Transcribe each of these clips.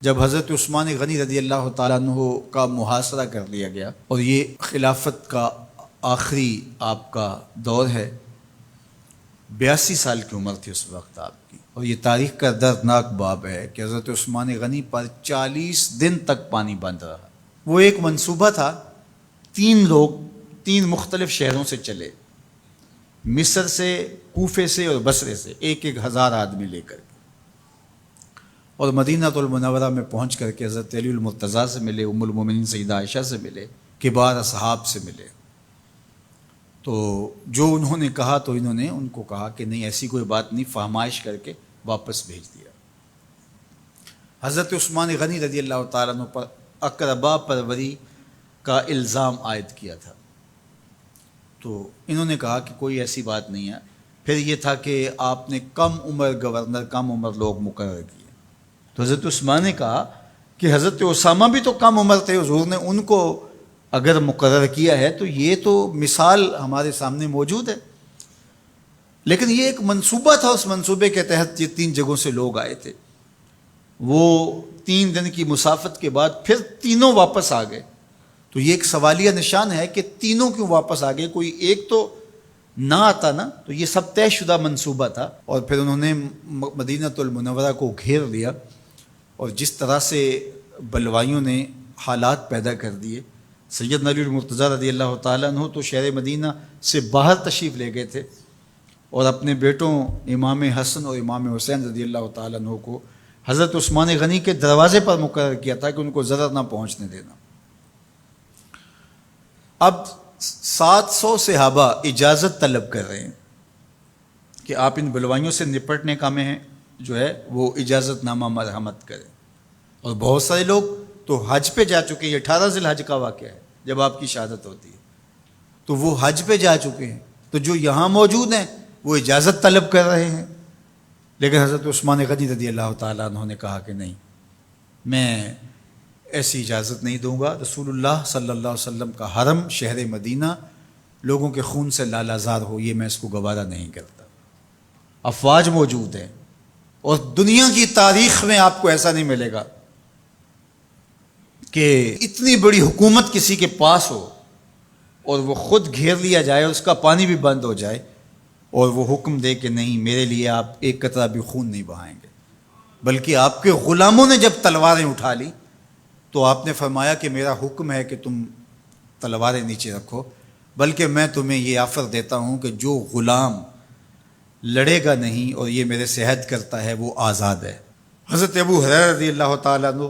جب حضرت عثمان غنی رضی اللہ تعالیٰ عنہ کا محاصرہ کر لیا گیا اور یہ خلافت کا آخری آپ کا دور ہے، 82 سال کی عمر تھی اس وقت آپ کی، اور یہ تاریخ کا دردناک باب ہے کہ حضرت عثمان غنی پر 40 دن تک پانی بند رہا۔ وہ ایک منصوبہ تھا، 3 لوگ 3 مختلف شہروں سے چلے، مصر سے، کوفے سے اور بصرے سے، 1,000 آدمی لے کر کے، اور مدینہ المنورہ میں پہنچ کر کے حضرت علی المرتضیٰ سے ملے، ام المومنین سیدہ عائشہ سے ملے، کبار اصحاب سے ملے۔ تو جو انہوں نے کہا تو انہوں نے ان کو کہا کہ نہیں، ایسی کوئی بات نہیں، فہمائش کر کے واپس بھیج دیا۔ حضرت عثمان غنی رضی اللہ تعالیٰ عنہ پر اقربا پروری کا الزام عائد کیا تھا، تو انہوں نے کہا کہ کوئی ایسی بات نہیں ہے۔ پھر یہ تھا کہ آپ نے کم عمر گورنر، کم عمر لوگ مقرر کیے، تو حضرت عثمان نے کہا کہ حضرت اسامہ بھی تو کم عمر تھے، حضور نے ان کو اگر مقرر کیا ہے تو یہ تو مثال ہمارے سامنے موجود ہے۔ لیکن یہ ایک منصوبہ تھا، اس منصوبے کے تحت یہ 3 جگہوں سے لوگ آئے تھے۔ وہ 3 دن کی مسافت کے بعد پھر تینوں واپس آ گئے، تو یہ ایک سوالیہ نشان ہے کہ تینوں کیوں واپس آ گئے، کوئی ایک تو نہ آتا نا، تو یہ سب طے شدہ منصوبہ تھا۔ اور پھر انہوں نے مدینہ المنورہ کو گھیر لیا، اور جس طرح سے بلوائیوں نے حالات پیدا کر دیے، سید علی المرتضیٰ رضی اللہ تعالیٰ عنہ تو شہر مدینہ سے باہر تشریف لے گئے تھے، اور اپنے بیٹوں امام حسن اور امام حسین رضی اللہ تعالیٰ عنہ کو حضرت عثمان غنی کے دروازے پر مقرر کیا تھا کہ ان کو ضرر نہ پہنچنے دینا۔ اب 700 صحابہ اجازت طلب کر رہے ہیں کہ آپ ان بلوائیوں سے نپٹنے کا میں جو ہے وہ اجازت نامہ مرحمت کریں، اور بہت سارے لوگ تو حج پہ جا چکے ہیں۔ 18 ذی الحج کا واقعہ ہے جب آپ کی شہادت ہوتی ہے، تو وہ حج پہ جا چکے ہیں، تو جو یہاں موجود ہیں وہ اجازت طلب کر رہے ہیں۔ لیکن حضرت عثمان غنی رضی اللہ تعالیٰ عنہ نے کہا کہ نہیں، میں ایسی اجازت نہیں دوں گا۔ رسول اللہ صلی اللہ علیہ وسلم کا حرم شہر مدینہ لوگوں کے خون سے لالازار ہو، یہ میں اس کو گوارا نہیں کرتا۔ افواج موجود ہیں، اور دنیا کی تاریخ میں آپ کو ایسا نہیں ملے گا کہ اتنی بڑی حکومت کسی کے پاس ہو اور وہ خود گھیر لیا جائے، اس کا پانی بھی بند ہو جائے، اور وہ حکم دے کہ نہیں، میرے لیے آپ ایک قطرہ بھی خون نہیں بہائیں گے۔ بلکہ آپ کے غلاموں نے جب تلواریں اٹھا لی تو آپ نے فرمایا کہ میرا حکم ہے کہ تم تلواریں نیچے رکھو، بلکہ میں تمہیں یہ آفر دیتا ہوں کہ جو غلام لڑے گا نہیں اور یہ میرے سے عہد کرتا ہے وہ آزاد ہے۔ حضرت ابو ہریرہ رضی اللہ تعالیٰ عنہ،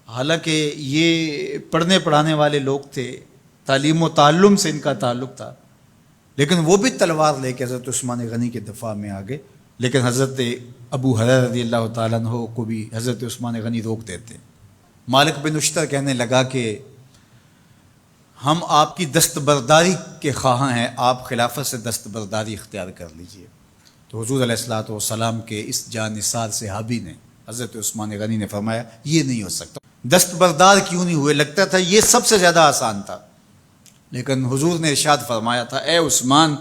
حالانکہ یہ پڑھنے پڑھانے والے لوگ تھے، تعلیم و تعلم سے ان کا تعلق تھا، لیکن وہ بھی تلوار لے کے حضرت عثمان غنی کے دفاع میں آ گئے۔ لیکن حضرت ابو ہریرہ رضی اللہ تعالیٰ عنہ کو بھی حضرت عثمان غنی روک دیتے۔ مالک بن اشتر کہنے لگا کہ ہم آپ کی دستبرداری کے خواہاں ہیں، آپ خلافت سے دستبرداری اختیار کر لیجئے۔ تو حضور علیہ الصلوۃ والسلام کے اس جانثار صحابی نے، حضرت عثمان غنی نے فرمایا یہ نہیں ہو سکتا۔ دستبردار کیوں نہیں ہوئے؟ لگتا تھا یہ سب سے زیادہ آسان تھا، لیکن حضور نے ارشاد فرمایا تھا، اے عثمان،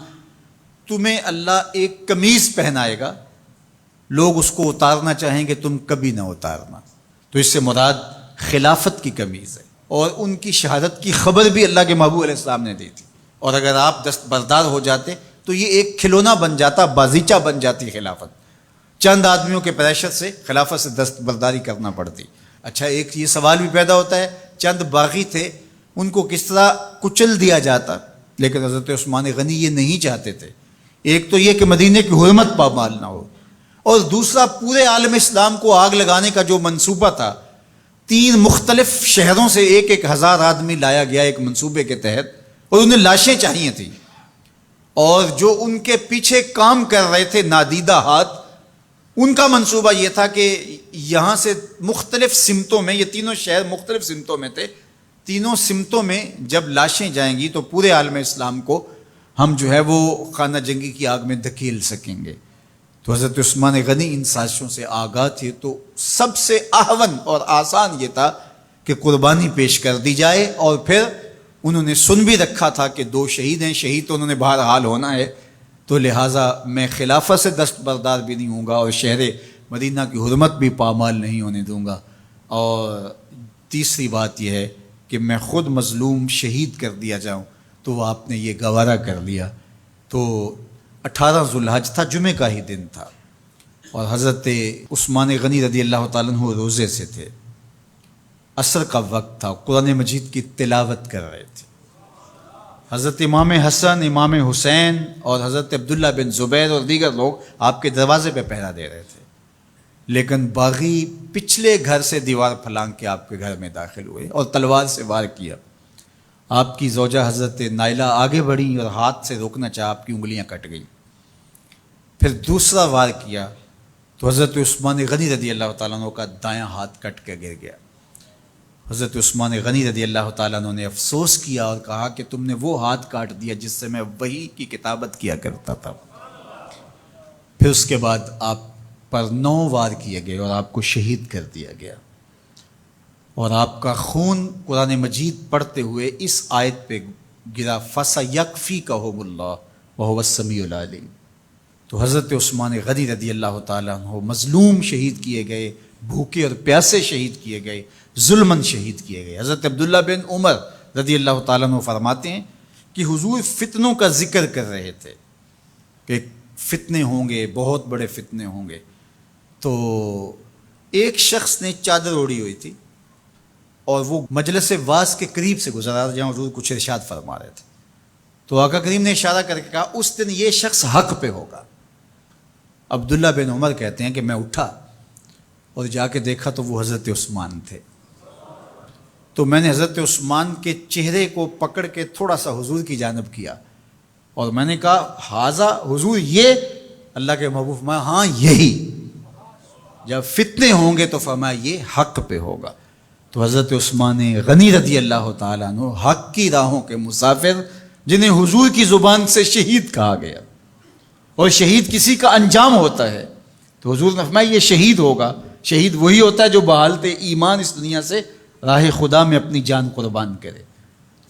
تمہیں اللہ ایک قمیض پہنائے گا، لوگ اس کو اتارنا چاہیں گے، تم کبھی نہ اتارنا۔ تو اس سے مراد خلافت کی قمیض ہے، اور ان کی شہادت کی خبر بھی اللہ کے محبوب علیہ السلام نے دی تھی، اور اگر آپ دستبردار ہو جاتے تو یہ ایک کھلونا بن جاتا، بازیچہ بن جاتی خلافت۔ چند آدمیوں کے پریشر سے خلافت سے دستبرداری کرنا پڑتی۔ اچھا، ایک یہ سوال بھی پیدا ہوتا ہے، چند باغی تھے، ان کو کس طرح کچل دیا جاتا؟ لیکن حضرت عثمان غنی یہ نہیں چاہتے تھے۔ ایک تو یہ کہ مدینے کی حرمت پامال نہ ہو، اور دوسرا پورے عالم اسلام کو آگ لگانے کا جو منصوبہ تھا، 3 مختلف شہروں سے 1,000 آدمی لایا گیا ایک منصوبے کے تحت، اور انہیں لاشیں چاہیے تھیں، اور جو ان کے پیچھے کام کر رہے تھے نادیدہ ہاتھ، ان کا منصوبہ یہ تھا کہ یہاں سے مختلف سمتوں میں، یہ تینوں شہر مختلف سمتوں میں تھے، تینوں سمتوں میں جب لاشیں جائیں گی تو پورے عالم اسلام کو ہم جو ہے وہ خانہ جنگی کی آگ میں دھکیل سکیں گے۔ تو حضرت عثمان غنی ان سازشوں سے آگاہ تھے، تو سب سے اہون اور آسان یہ تھا کہ قربانی پیش کر دی جائے، اور پھر انہوں نے سن بھی رکھا تھا کہ 2 شہید ہیں، شہید تو انہوں نے بہرحال ہونا ہے، تو لہٰذا میں خلافت سے دستبردار بھی نہیں ہوں گا، اور شہر مدینہ کی حرمت بھی پامال نہیں ہونے دوں گا۔ اور تیسری بات یہ ہے کہ میں خود مظلوم شہید کر دیا جاؤں، تو آپ نے یہ گوارا کر لیا۔ تو 18 ذوالحج تھا، جمعے کا ہی دن تھا، اور حضرت عثمان غنی رضی اللہ تعالیٰ عنہ روزے سے تھے، عصر کا وقت تھا، قرآن مجید کی تلاوت کر رہے تھے۔ حضرت امام حسن، امام حسین اور حضرت عبداللہ بن زبیر اور دیگر لوگ آپ کے دروازے پہ پہرا دے رہے تھے، لیکن باغی پچھلے گھر سے دیوار پھلانگ کے آپ کے گھر میں داخل ہوئے اور تلوار سے وار کیا۔ آپ کی زوجہ حضرت نائلہ آگے بڑھی اور ہاتھ سے روکنا چاہا، آپ کی انگلیاں کٹ گئیں۔ پھر دوسرا وار کیا تو حضرت عثمان غنی رضی اللہ تعالیٰ عنہ کا دایاں ہاتھ کٹ کے گر گیا۔ حضرت عثمان غنی رضی اللہ تعالیٰ عنہ نے افسوس کیا اور کہا کہ تم نے وہ ہاتھ کاٹ دیا جس سے میں وحی کی کتابت کیا کرتا تھا۔ پھر اس کے بعد آپ پر 9 وار کیے گئے اور آپ کو شہید کر دیا گیا، اور آپ کا خون قرآن مجید پڑھتے ہوئے اس آیت پہ گرا، فَسَيَكْفِيكَهُمُ اللَّهُ وَهُوَ السَّمِيعُ الْعَلِيمُ۔ تو حضرت عثمان غنی رضی اللہ تعالیٰ عنہ مظلوم شہید کیے گئے، بھوکے اور پیاسے شہید کیے گئے، ظلماً شہید کیے گئے۔ حضرت عبداللہ بن عمر رضی اللہ تعالیٰ عنہ فرماتے ہیں کہ حضور فتنوں کا ذکر کر رہے تھے کہ فتنے ہوں گے، بہت بڑے فتنے ہوں گے۔ تو ایک شخص نے چادر اوڑھی ہوئی تھی اور وہ مجلس واعظ کے قریب سے گزرا جہاں حضور کچھ ارشاد فرما رہے تھے، تو آقا کریم نے اشارہ کر کے کہا اس دن یہ شخص حق پہ ہوگا۔ عبداللہ بن عمر کہتے ہیں کہ میں اٹھا اور جا کے دیکھا تو وہ حضرت عثمان تھے۔ تو میں نے حضرت عثمان کے چہرے کو پکڑ کے تھوڑا سا حضور کی جانب کیا اور میں نے کہا حاضہ حضور، یہ اللہ کے محبوب فرمایا ہاں یہی، جب فتنے ہوں گے تو فرمایا یہ حق پہ ہوگا۔ تو حضرت عثمان غنی رضی اللہ تعالیٰ عنہ حق کی راہوں کے مسافر، جنہیں حضور کی زبان سے شہید کہا گیا، اور شہید کسی کا انجام ہوتا ہے، تو حضور نے فرمایا یہ شہید ہوگا۔ شہید وہی ہوتا ہے جو بحالت ایمان اس دنیا سے راہ خدا میں اپنی جان قربان کرے۔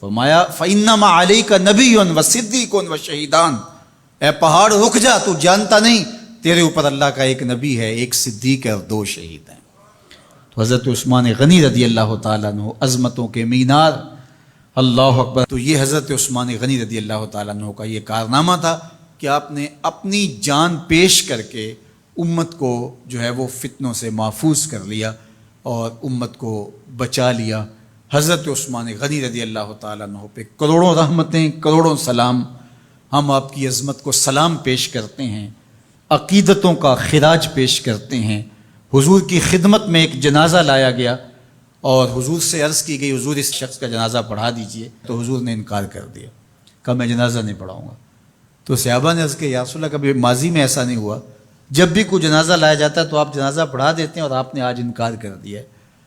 فرمایا فَإِنَّمَا عَلَيْكَ نَبِيٌّ وَصِدِّيقٌ وَشَهِيدَانٌ، اے پہاڑ رک جا، تو جانتا نہیں تیرے اوپر اللہ کا ایک نبی ہے، ایک صدیق ہے اور 2 شہید ہیں۔ تو حضرت عثمان غنی رضی اللہ تعالیٰ عنہ عظمتوں کے مینار، اللہ اکبر۔ تو یہ حضرت عثمان غنی رضی اللہ تعالیٰ عنہ کا یہ کارنامہ تھا کہ آپ نے اپنی جان پیش کر کے امت کو جو ہے وہ فتنوں سے محفوظ کر لیا اور امت کو بچا لیا۔ حضرت عثمان غنی رضی اللہ تعالیٰ عنہ پہ کروڑوں رحمتیں، کروڑوں سلام۔ ہم آپ کی عظمت کو سلام پیش کرتے ہیں، عقیدتوں کا خراج پیش کرتے ہیں۔ حضور کی خدمت میں ایک جنازہ لایا گیا اور حضور سے عرض کی گئی حضور اس شخص کا جنازہ پڑھا دیجئے، تو حضور نے انکار کر دیا، کہا میں جنازہ نہیں پڑھاؤں گا۔ تو صحابہ نے عرض کیا یا رسول اللہ، کبھی ماضی میں ایسا نہیں ہوا، جب بھی کوئی جنازہ لایا جاتا ہے تو آپ جنازہ پڑھا دیتے ہیں اور آپ نے آج انکار کر دیا ہے؟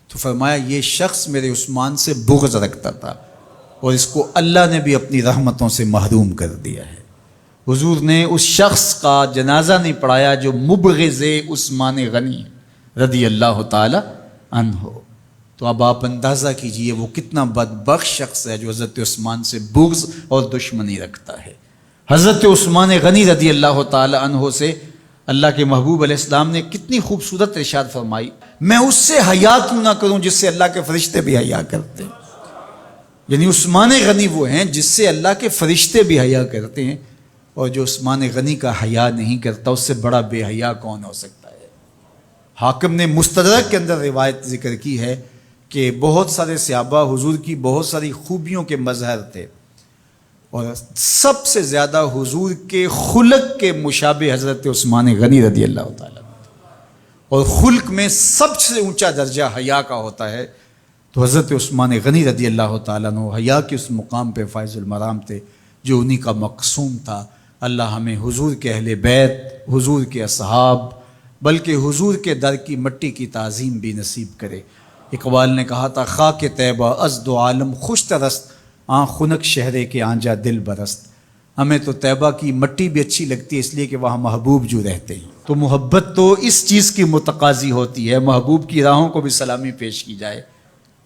تو فرمایا یہ شخص میرے عثمان سے بغض رکھتا تھا اور اس کو اللہ نے بھی اپنی رحمتوں سے محروم کر دیا ہے۔ حضور نے اس شخص کا جنازہ نہیں پڑھایا جو مبغض عثمان غنی رضی اللہ تعالی عنہ۔ تو اب آپ اندازہ کیجئے وہ کتنا بدبخت شخص ہے جو حضرت عثمان سے بغض اور دشمنی رکھتا ہے۔ حضرت عثمان غنی رضی اللہ تعالی عنہ سے اللہ کے محبوب علیہ السلام نے کتنی خوبصورت ارشاد فرمائی، میں اس سے حیا کیوں نہ کروں جس سے اللہ کے فرشتے بھی حیا کرتے ہیں۔ یعنی عثمان غنی وہ ہیں جس سے اللہ کے فرشتے بھی حیا کرتے ہیں، اور جو عثمان غنی کا حیا نہیں کرتا اس سے بڑا بے حیا کون ہو سکتا ہے۔ حاکم نے مستدرک کے اندر روایت ذکر کی ہے کہ بہت سارے صحابہ حضور کی بہت ساری خوبیوں کے مظہر تھے، اور سب سے زیادہ حضور کے خلق کے مشابہ حضرت عثمان غنی رضی اللہ تعالیٰ، اور خلق میں سب سے اونچا درجہ حیا کا ہوتا ہے۔ تو حضرت عثمان غنی رضی اللہ تعالیٰ عنہ حیا کے اس مقام پہ فائز المرام تھے جو انہی کا مقصوم تھا۔ اللہ ہمیں حضور کے اہل بیت، حضور کے اصحاب، بلکہ حضور کے در کی مٹی کی تعظیم بھی نصیب کرے۔ اقبال نے کہا تھا خاک طیبہ از دو عالم خوش ترست، آن خنک شہرے کے آنجا دل برست۔ ہمیں تو طیبہ کی مٹی بھی اچھی لگتی ہے اس لیے کہ وہاں محبوب جو رہتے ہیں، تو محبت تو اس چیز کی متقاضی ہوتی ہے، محبوب کی راہوں کو بھی سلامی پیش کی جائے۔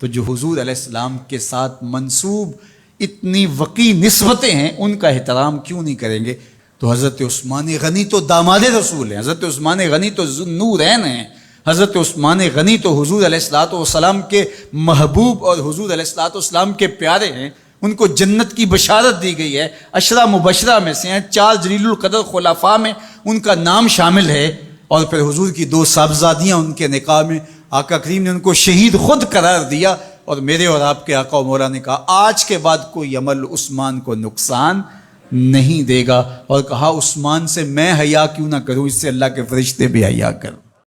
تو جو حضور علیہ السلام کے ساتھ منسوب اتنی وقی نسبتیں ہیں ان کا احترام کیوں نہیں کریں گے؟ تو حضرت عثمان غنی تو داماد رسول ہیں، حضرت عثمان غنی تو ذو النورین ہیں، حضرت عثمان غنی تو حضور علیہ الصلوۃ والسلام کے محبوب اور حضور علیہ الصلوۃ والسلام کے پیارے ہیں، ان کو جنت کی بشارت دی گئی ہے، عشرہ مبشرہ میں سے ہیں، 4 جلیل القدر خلفاء میں ان کا نام شامل ہے، اور پھر حضور کی 2 صاحبزادیاں ان کے نکاح میں آقا کریم نے ان کو شہید خود قرار دیا، اور میرے اور آپ کے آقا و مولا نے کہا آج کے بعد کوئی عمل عثمان کو نقصان نہیں دے گا، اور کہا عثمان سے میں حیا کیوں نہ کروں، اس سے اللہ کے فرشتے بھی حیا کریں۔